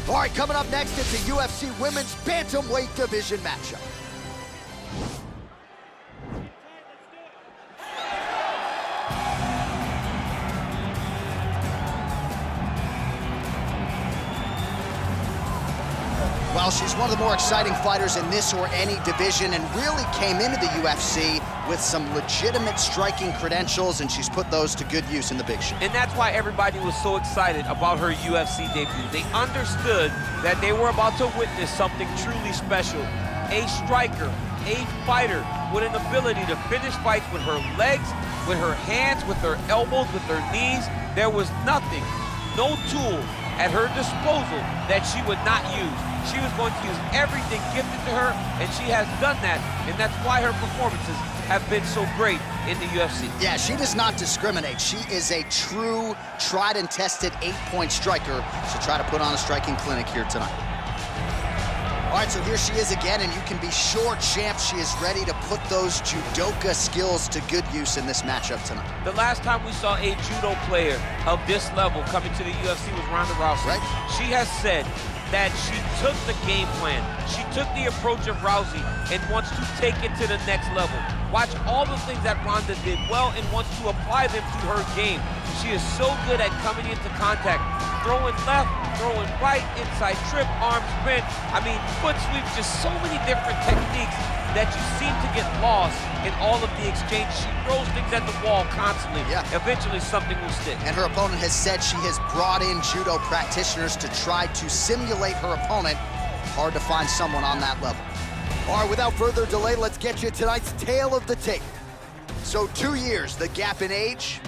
All right, coming up next, it's a UFC Women's Bantamweight Division matchup. Well, she's one of the more exciting fighters in this or any division and really came into the UFC with some legitimate striking credentials, and she's put those to good use in the big show. And that's why everybody was so excited about her UFC debut. They understood that they were about to witness something truly special. A striker, a fighter with an ability to finish fights with her legs, with her hands, with her elbows, with her knees. There was nothing, no tool at her disposal that she would not use. She was going to use everything gifted to her, and she has done that, and that's why her performances have been so great in the UFC. Yeah, she does not discriminate. She is a true, tried and tested 8-point striker. She'll try to put on a striking clinic here tonight. All right, so here she is again, and you can be sure, champ, she is ready to put those judoka skills to good use in this matchup tonight. The last time we saw a judo player of this level coming to the UFC was Ronda Rousey. Right. She has said that she took the game plan, she took the approach of Rousey and wants to take it to the next level. Watch all the things that Ronda did well and wants to apply them to her game. She is so good at coming into contact, throwing left, throwing right, inside trip, arm spin. I mean, foot sweep, just so many different techniques that you seem to get lost in all of the exchange. She throws things at the wall constantly. Yeah. Eventually something will stick. And her opponent has said she has brought in judo practitioners to try to simulate her opponent. Hard to find someone on that level. All right, without further delay, let's get you tonight's tale of the tape. So 2 years, the gap in age,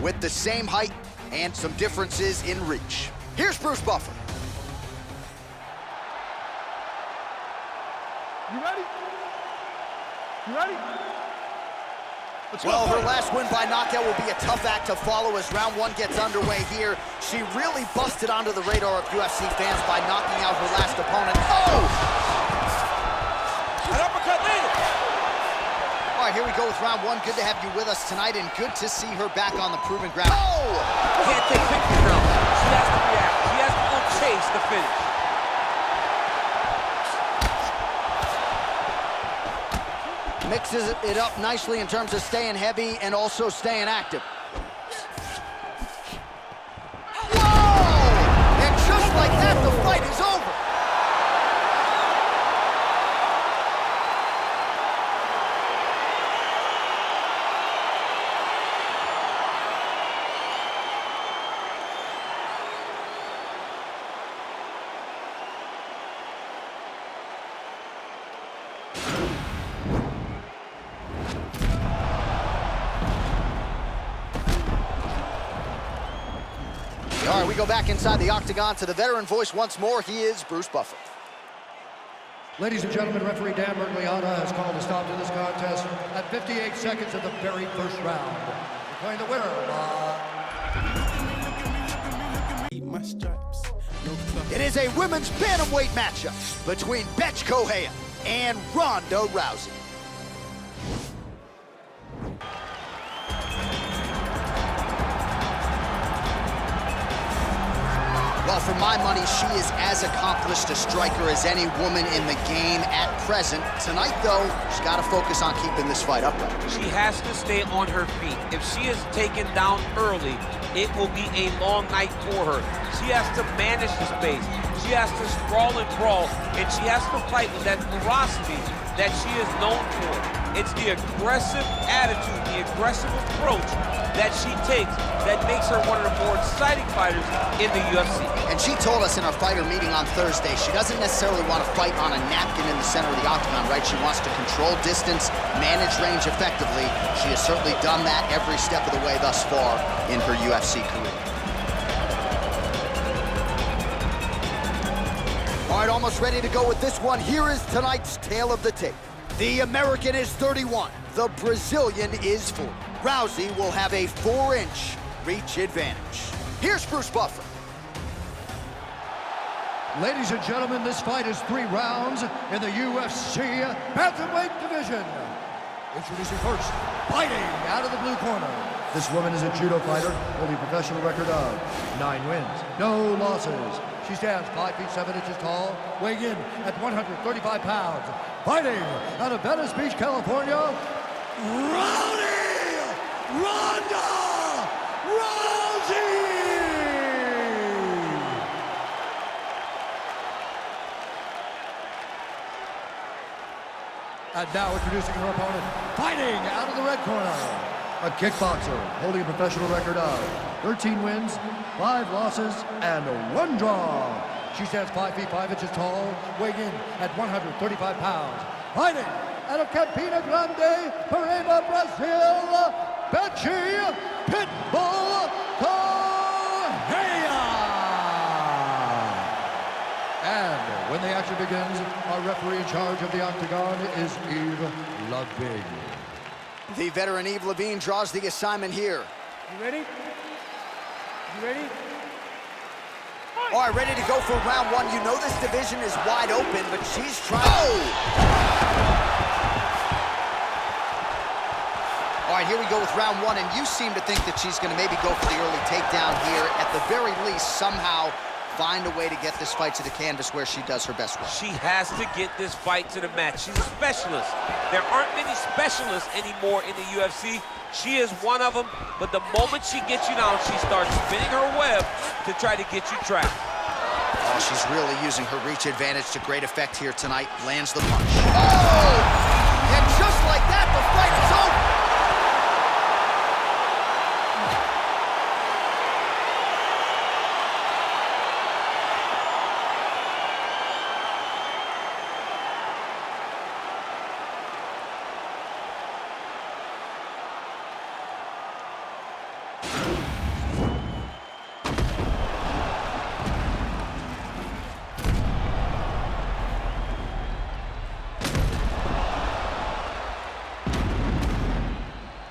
with the same height and some differences in reach. Here's Bruce Buffer. You ready? You ready? Well, her last win by knockout will be a tough act to follow as round one gets underway here. She really busted onto the radar of UFC fans by knocking out her last opponent. Oh! An uppercut landed. All right, here we go with round one. Good to have you with us tonight, and good to see her back on the proven ground. Oh! Can't take victory now. She has to react. She has to go chase the finish. Mixes it up nicely in terms of staying heavy and also staying active. Whoa! And just like that, the fight is over. All right, we go back inside the octagon to the veteran voice once more. He is Bruce Buffer. Ladies and gentlemen, referee Dan Mergliata has called a stop to this contest at 58 seconds of the very first round. Declaring the winner It is a women's bantamweight matchup between Betch Kohea and Ronda Rousey. Well, for my money, she is as accomplished a striker as any woman in the game at present. Tonight, though, she's got to focus on keeping this fight upright. She has to stay on her feet. If she is taken down early, it will be a long night for her. She has to manage the space. She has to sprawl and brawl, and she has to fight with that ferocity that she is known for. It's the aggressive attitude, the aggressive approach that she takes that makes her one of the more exciting fighters in the UFC. And she told us in our fighter meeting on Thursday, she doesn't necessarily want to fight on a napkin in the center of the octagon, right? She wants to control distance, manage range effectively. She has certainly done that every step of the way thus far in her UFC career. All right, almost ready to go with this one. Here is tonight's tale of the tape. The American is 31. The Brazilian is 40. Rousey will have a 4-inch reach advantage. Here's Bruce Buffer. Ladies and gentlemen, this fight is 3 rounds in the UFC Bantamweight Division. Introducing first, fighting out of the blue corner. This woman is a judo fighter holding a professional record of 9 wins, no losses. She stands 5 feet 7 inches tall, weighing in at 135 pounds. Fighting out of Venice Beach, California, Ronda Rousey! And now introducing her opponent, fighting out of the red corner, a kickboxer holding a professional record of 13 wins, 5 losses, and 1 draw. She stands 5 feet 5 inches tall, weighing in at 135 pounds. Fighting out of Campina Grande, Paraíba, Brazil, Betty Pitbull Correia. And when the action begins, our referee in charge of the octagon is Eve Ludwig. The veteran Eve Levine draws the assignment here. You ready? You ready? All right, ready to go for round 1. You know this division is wide open, but she's trying. All right, here we go with round 1, and you seem to think that she's going to maybe go for the early takedown here. At the very least, somehow find a way to get this fight to the canvas where she does her best work. She has to get this fight to the mat. She's a specialist. There aren't many specialists anymore in the UFC. She is one of them, but the moment she gets you down, she starts spinning her web to try to get you trapped. Oh, she's really using her reach advantage to great effect here tonight. Lands the punch. Oh! And just like that, the fight is over.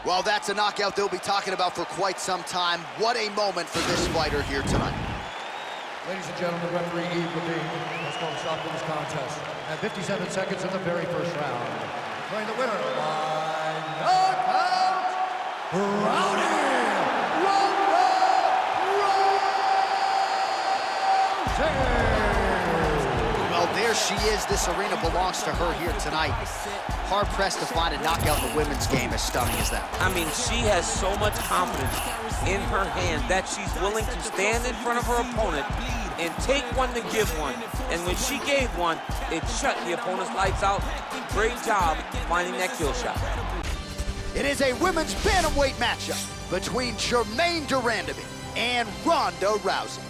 Well, that's a knockout they'll be talking about for quite some time. What a moment for this fighter here tonight. Ladies and gentlemen, referee Eve Levine has called a stop to this contest at 57 seconds of the very first round. Declaring the winner by knockout, Ronda Rousey! Well, there she is. This arena belongs to her here tonight. Hard-pressed to find a knockout in the women's game as stunning as that. I mean, she has so much confidence in her hands that she's willing to stand in front of her opponent and take one to give one. And when she gave one, it shut the opponent's lights out. Great job finding that kill shot. It is a women's bantamweight matchup between Germaine de Randamie and Ronda Rousey.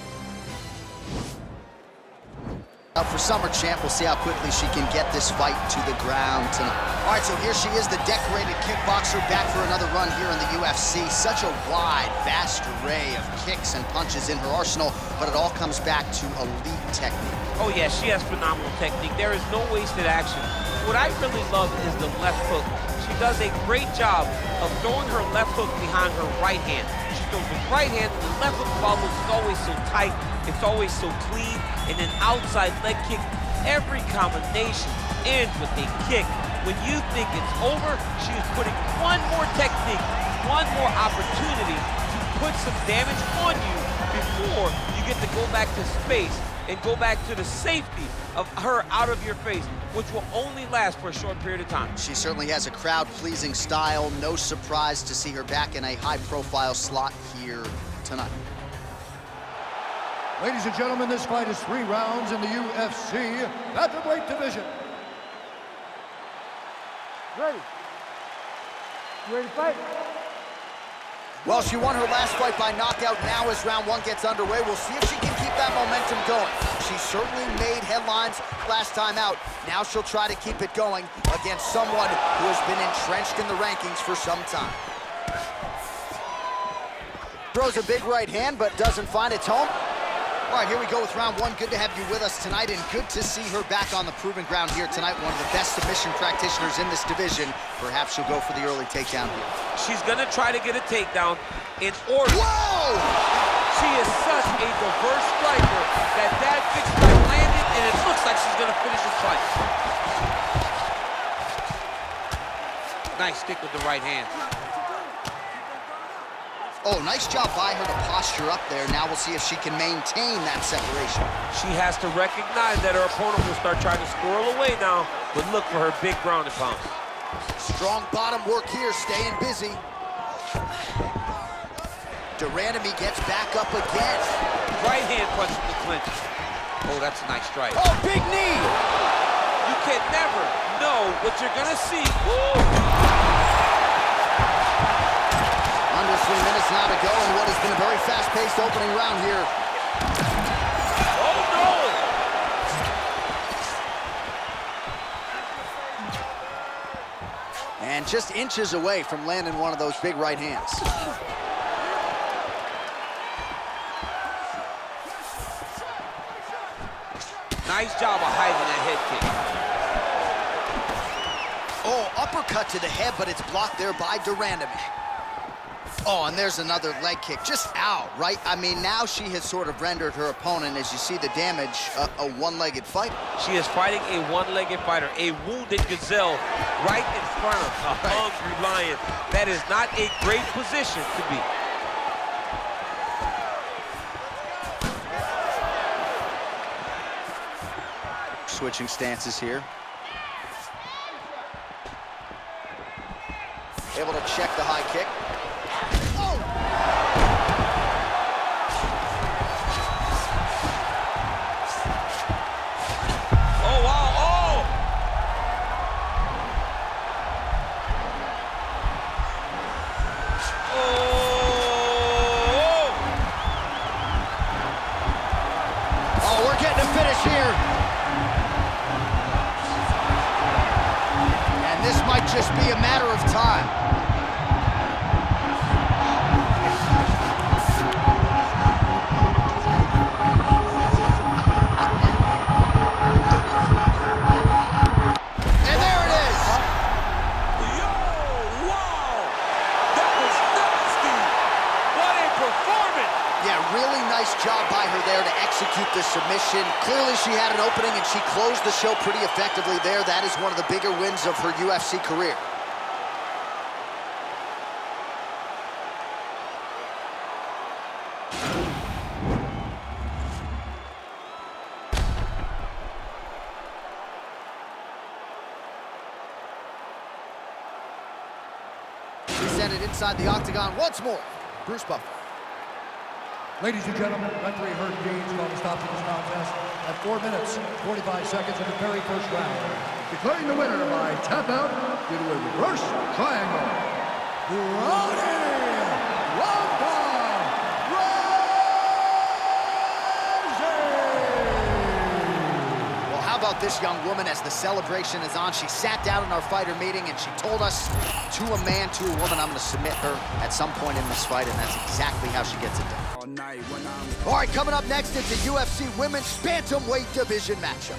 Up for Summer Champ, we'll see how quickly she can get this fight to the ground tonight. All right, so here she is, the decorated kickboxer, back for another run here in the UFC. Such a wide, vast array of kicks and punches in her arsenal, but it all comes back to elite technique. Oh yeah, she has phenomenal technique. There is no wasted action. What I really love is the left hook. She does a great job of throwing her left hook behind her right hand. She throws the right hand, and the left hook follows. It's always so tight. It's always so clean. And an outside leg kick, every combination ends with a kick. When you think it's over, she is putting one more technique, one more opportunity to put some damage on you before you get to go back to space and go back to the safety of her out of your face, which will only last for a short period of time. She certainly has a crowd-pleasing style. No surprise to see her back in a high-profile slot here tonight. Ladies and gentlemen, this fight is 3 rounds in the UFC bantamweight division. Ready? You ready to fight? Well, she won her last fight by knockout. Now as round 1 gets underway, we'll see if she can keep that momentum going. She certainly made headlines last time out. Now she'll try to keep it going against someone who has been entrenched in the rankings for some time. Throws a big right hand, but doesn't find its home. All right, here we go with round 1. Good to have you with us tonight, and good to see her back on the proven ground here tonight. One of the best submission practitioners in this division. Perhaps she'll go for the early takedown here. She's gonna try to get a takedown in order. Whoa! She is such a diverse striker that fixed strike landed, and it looks like she's gonna finish this fight. Nice stick with the right hand. Oh, nice job by her to posture up there. Now we'll see if she can maintain that separation. She has to recognize that her opponent will start trying to squirrel away now, but look for her big ground and pound. Strong bottom work here, staying busy. Durandamy gets back up again. Right hand punch from the clinch. Oh, that's a nice strike. Oh, big knee! You can never know what you're gonna see. Woo! Under 3 minutes now to go in what has been a very fast-paced opening round here. Oh, no! And just inches away from landing one of those big right hands. Nice job of hiding that head kick. Oh, uppercut to the head, but it's blocked there by Durandamy. Oh, and there's another leg kick, just out, right? I mean, now she has sort of rendered her opponent, as you see the damage, a one-legged fighter. She is fighting a one-legged fighter, a wounded gazelle right in front of a hungry lion. That is not a great position to be. Switching stances here. Able to check the high kick. Oh! Oh, wow, oh! Oh, we're getting a finish here. This might just be a matter of time. And there it is. Yo, wow! That was nasty! What a performance! Yeah, really nice job by her there to execute the submission. Clearly she had an opening and she closed the show pretty effectively there. That is one of the bigger wins of her UFC career. We send it inside the octagon once more. Bruce Buffer. Ladies and gentlemen, referee Herb Dean's going to stop this contest at 4 minutes, 45 seconds of the very first round. Declaring the winner by tap out due to a reverse triangle, Ronda Rousey! Well, how about this young woman as the celebration is on? She sat down in our fighter meeting and she told us, to a man, to a woman, I'm going to submit her at some point in this fight, and that's exactly how she gets it done. All right, coming up next, it's a UFC Women's Bantamweight Division matchup.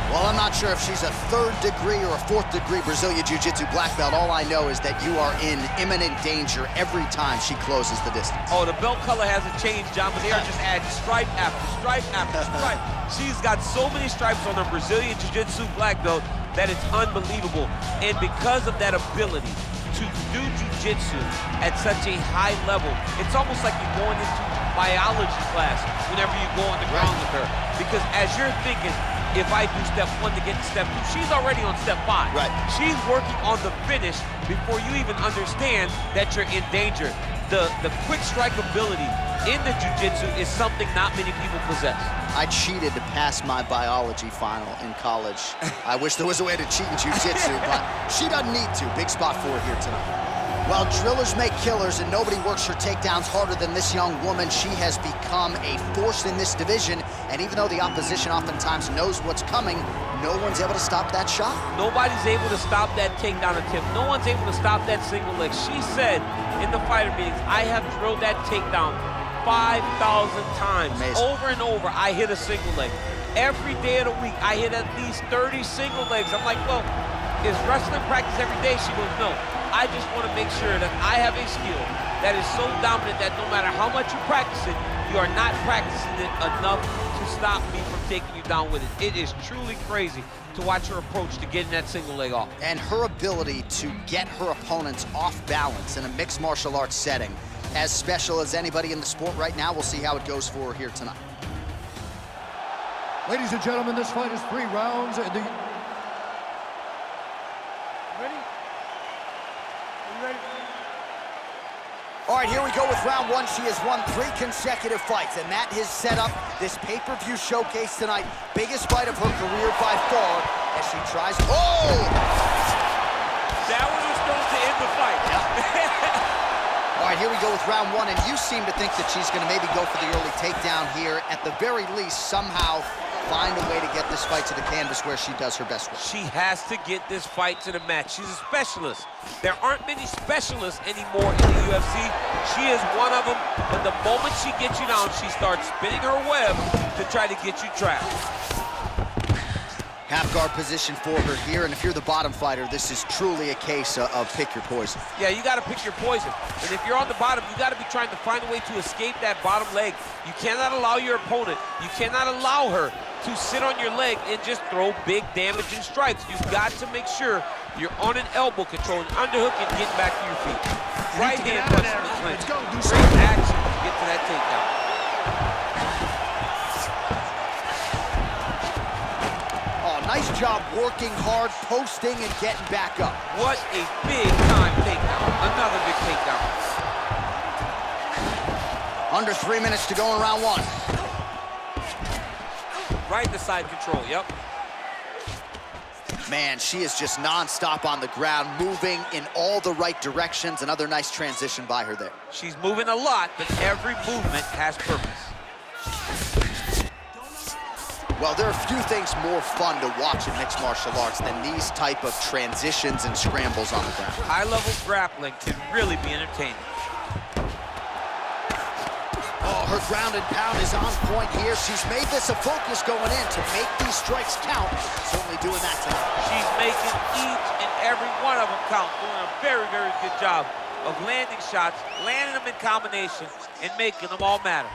Well, I'm not sure if she's a 3rd degree or a 4th degree Brazilian Jiu-Jitsu black belt. All I know is that you are in imminent danger every time she closes the distance. Oh, the belt color hasn't changed, John, but they are just adding stripe after stripe after stripe. She's got so many stripes on her Brazilian Jiu-Jitsu black belt that it's unbelievable. And because of that ability to do Jiu-Jitsu at such a high level, it's almost like you're going into biology class whenever you go on the ground with her. Because as you're thinking, if I do step 1 to get to step 2, she's already on step 5. Right. She's working on the finish before you even understand that you're in danger. The quick strike ability in the jiu-jitsu is something not many people possess. I cheated to pass my biology final in college. I wish there was a way to cheat in jiu-jitsu, but she doesn't need to. Big spot for her here tonight. Well, drillers make killers, and nobody works her takedowns harder than this young woman. She has become a force in this division, and even though the opposition oftentimes knows what's coming, no one's able to stop that shot. Nobody's able to stop that takedown attempt. No one's able to stop that single leg. She said in the fighter meetings, I have drilled that takedown 5,000 times. Amazing. Over and over, I hit a single leg. Every day of the week, I hit at least 30 single legs. I'm like, well, is wrestling practice every day? She goes, no. I just want to make sure that I have a skill that is so dominant that no matter how much you practice it, you you are not practicing it enough to stop me from taking you down with it. It is truly crazy to watch her approach to getting that single leg off. And her ability to get her opponents off balance in a mixed martial arts setting, as special as anybody in the sport right now. We'll see how it goes for her here tonight. Ladies and gentlemen, this fight is 3 rounds. Ready? You ready? All right, here we go with round 1. She has won 3 consecutive fights, and that has set up this pay-per-view showcase tonight. Biggest fight of her career by far as she tries. Oh! That one was supposed to end the fight. All right, here we go with round 1, and you seem to think that she's going to maybe go for the early takedown here. At the very least, somehow find a way to get this fight to the canvas where she does her best work. She has to get this fight to the mat. She's a specialist. There aren't many specialists anymore in the UFC. She is one of them, but the moment she gets you down, she starts spinning her web to try to get you trapped. Half guard position for her here, and if you're the bottom fighter, this is truly a case of pick your poison. Yeah, you got to pick your poison. And if you're on the bottom, you got to be trying to find a way to escape that bottom leg. You cannot allow your opponent, you cannot allow her to sit on your leg and just throw big damaging strikes. You've got to make sure you're on an elbow control, an underhook, and getting back to your feet. Right hand punch in the clinch. Great action to get to that takedown. Nice job working hard, posting, and getting back up. What a big-time takedown. Another big takedown. Under 3 minutes to go in round 1. Right to side control, yep. Man, she is just non-stop on the ground, moving in all the right directions. Another nice transition by her there. She's moving a lot, but every movement has purpose. Well, there are few things more fun to watch in mixed martial arts than these type of transitions and scrambles on the ground. High-level grappling can really be entertaining. Oh, her ground and pound is on point here. She's made this a focus going in to make these strikes count. Certainly doing that tonight. She's making each and every one of them count, doing a very, very good job of landing shots, landing them in combination, and making them all matter.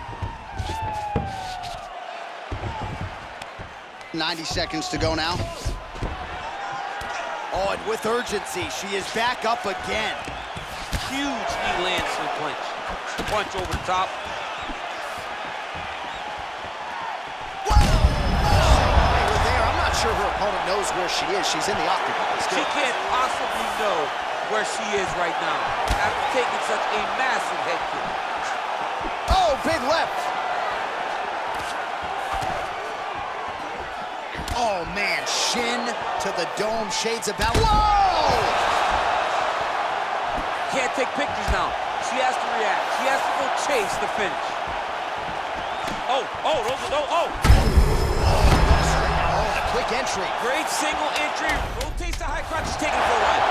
90 seconds to go now. Oh, and with urgency, she is back up again. Huge knee lands in the clinch. Punch over the top. Whoa! Right there. I'm not sure her opponent knows where she is. She's in the octagon. She can't possibly know where she is right now after taking such a massive head kick. Oh, big left. Oh, man, shin to the dome, shades of balance. Whoa! Can't take pictures now. She has to react. She has to go chase the finish. Oh, A quick entry. great single entry. Rotates the high crotch. She's taking it for a ride.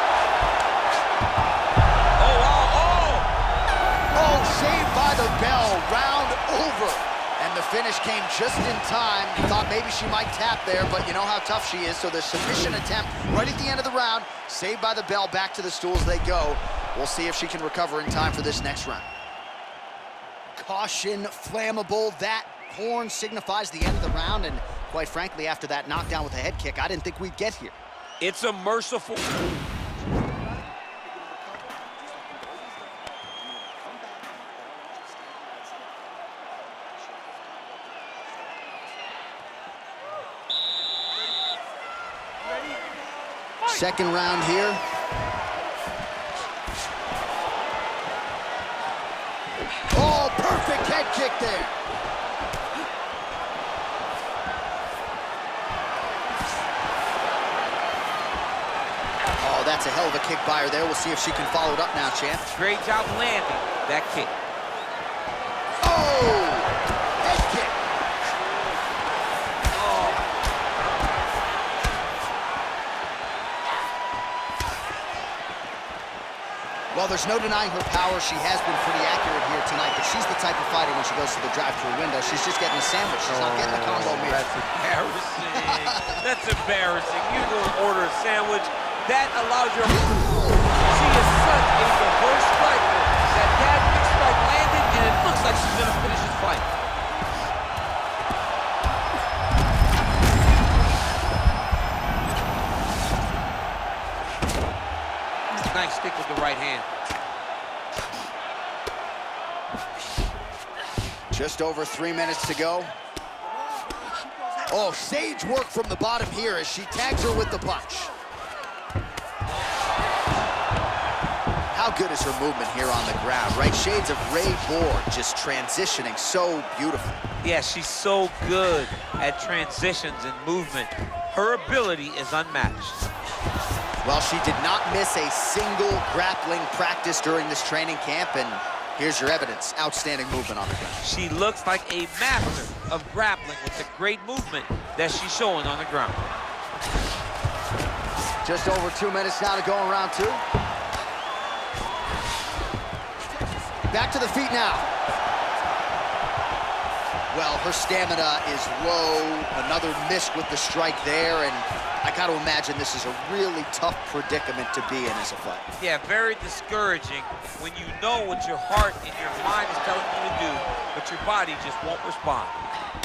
Oh, saved by the bell. Round over. And the finish came just in time. Thought maybe she might tap there, but you know how tough she is. So the submission attempt right at the end of the round, saved by the bell, back to the stools they go. We'll see if she can recover in time for this next round. Caution, flammable. That horn signifies the end of the round, and quite frankly, after that knockdown with a head kick, I didn't think we'd get here. It's a merciful... Second round here. Oh, perfect head kick there. Oh, that's a hell of a kick by her there. We'll see if she can follow it up now, champ. Great job landing that kick. Oh, head kick. Well, there's no denying her power. She has been pretty accurate here tonight, but she's the type of fighter when she goes to the drive-through window, she's just getting a sandwich. She's not getting the combo meal. That's embarrassing. That's embarrassing. You go and order a sandwich. That allows your... She is such a diverse striker that big strike landed, and it looks like she's going to finish this fight. Nice stick with the right hand. Just over 3 minutes to go. Oh, sage work from the bottom here as she tags her with the punch. How good is her movement here on the ground, right? Shades of Ray Borg, just transitioning so beautiful. Yeah, she's so good at transitions and movement. Her ability is unmatched. Well, she did not miss a single grappling practice during this training camp, and here's your evidence. Outstanding movement on the ground. She looks like a master of grappling with the great movement that she's showing on the ground. Just over 2 minutes now to go in round 2. Back to the feet now. Well, her stamina is low. Another miss with the strike there, and I got to imagine this is a really tough predicament to be in as a fight. Yeah, very discouraging when you know what your heart and your mind is telling you to do, but your body just won't respond.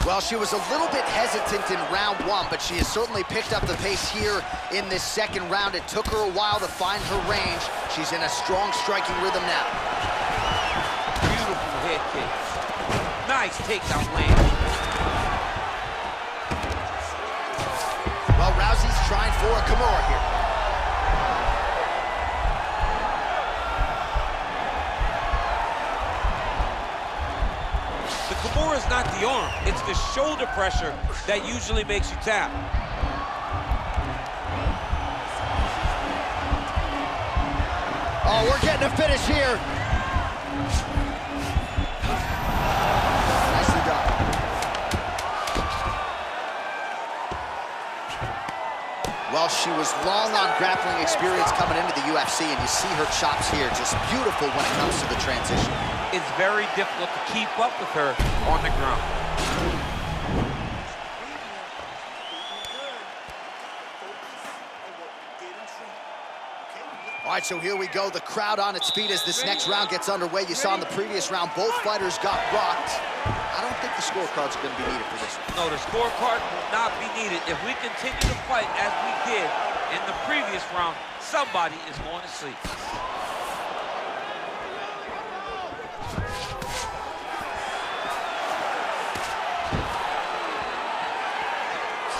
Well, she was a little bit hesitant in round 1, but she has certainly picked up the pace here in this second round. It took her a while to find her range. She's in a strong striking rhythm now. Beautiful head kick. Nice takedown land. Well, Rousey's trying for a Kimura here. The Kimura is not the arm, it's the shoulder pressure that usually makes you tap. Oh, we're getting a finish here. Nicely done. Well, she was long on grappling experience coming into the UFC, and you see her chops here, just beautiful when it comes to the transition. It's very difficult to keep up with her on the ground. All right, so here we go. The crowd on its feet as this next round gets underway. You saw in the previous round, both fighters got rocked. I don't think the scorecards are going to be needed for this one. No, the scorecard will not be needed. If we continue to fight as we did in the previous round, somebody is going to sleep.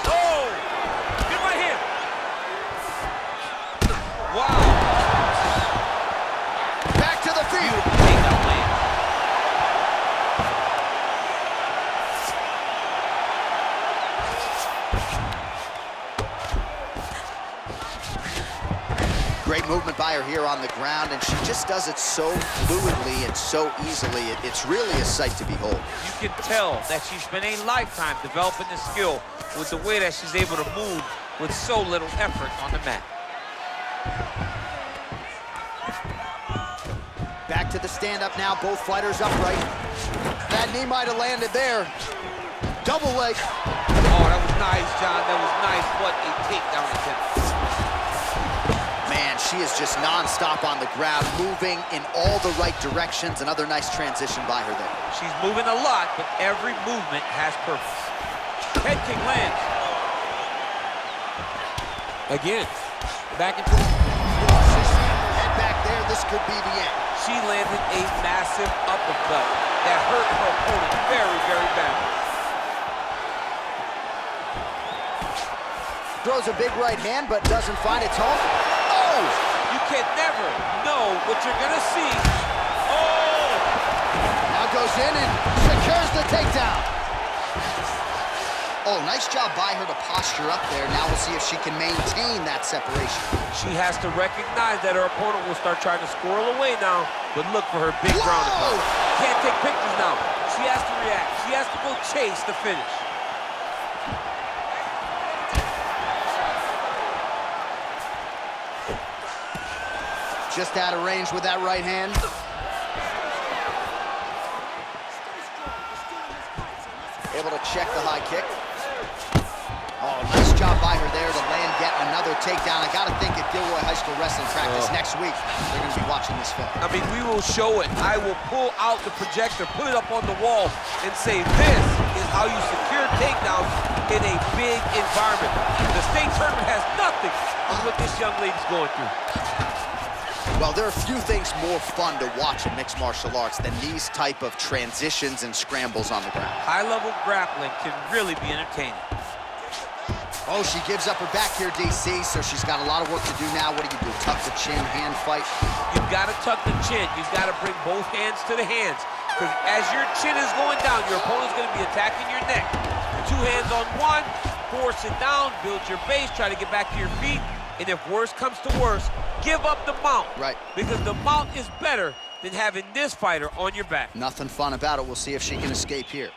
Oh! Good right hand! Wow! Back to the feet. Takedown land. Great movement by her here on the ground, and she just does it so fluidly and so easily. It's really a sight to behold. You can tell that she's spent a lifetime developing this skill with the way that she's able to move with so little effort on the mat. Back to the stand-up now, both fighters upright. That knee might have landed there. Double leg. Oh, that was nice, John. That was nice. What a takedown attempt. Man, she is just non-stop on the ground, moving in all the right directions. Another nice transition by her there. She's moving a lot, but every movement has purpose. Head kick lands. Again. Back into the... Head back there, this could be the end. She landed a massive uppercut that hurt her opponent very, very badly. Throws a big right hand, but doesn't find its home. Oh! You can never know what you're gonna see. Oh! Now goes in and secures the takedown. Oh, nice job by her to posture up there. Now we'll see if she can maintain that separation. She has to recognize that her opponent will start trying to squirrel away now, but look for her big ground and pound. Can't take pictures now. She has to react. She has to go chase the finish. Just out of range with that right hand. Able to check the high kick. Oh, nice job by her there to land yet another takedown. I gotta think at Gilroy High School wrestling practice next week, they're gonna be watching this film. I mean, we will show it. I will pull out the projector, put it up on the wall, and say, this is how you secure takedowns in a big environment. The state tournament has nothing on what this young lady's going through. Well, there are few things more fun to watch in mixed martial arts than these type of transitions and scrambles on the ground. High-level grappling can really be entertaining. Oh, she gives up her back here, DC, so she's got a lot of work to do now. What do you do, tuck the chin, hand fight? You've got to tuck the chin. You've got to bring both hands to the hands. Because as your chin is going down, your opponent's going to be attacking your neck. 2 hands on one, force it down, build your base, try to get back to your feet. And if worse comes to worse, give up the mount. Right. Because the mount is better than having this fighter on your back. Nothing fun about it. We'll see if she can escape here.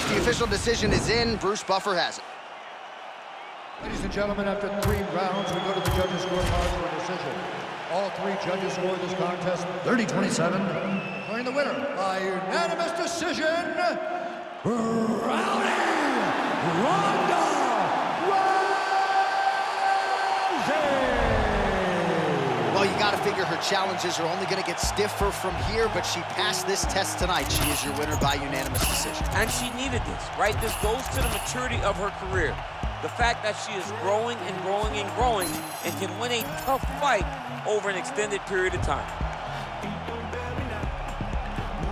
The official decision is in. Bruce Buffer has it. Ladies and gentlemen, after 3 rounds, we go to the judges' scorecards for a decision. All 3 judges scored this contest 30-27. Declaring the winner by unanimous decision, Ronda Rousey! Well, you got to figure her challenges are only going to get stiffer from here, but she passed this test tonight. She is your winner by unanimous decision. And she needed this, right? This goes to the maturity of her career. The fact that she is growing and growing and growing and can win a tough fight over an extended period of time.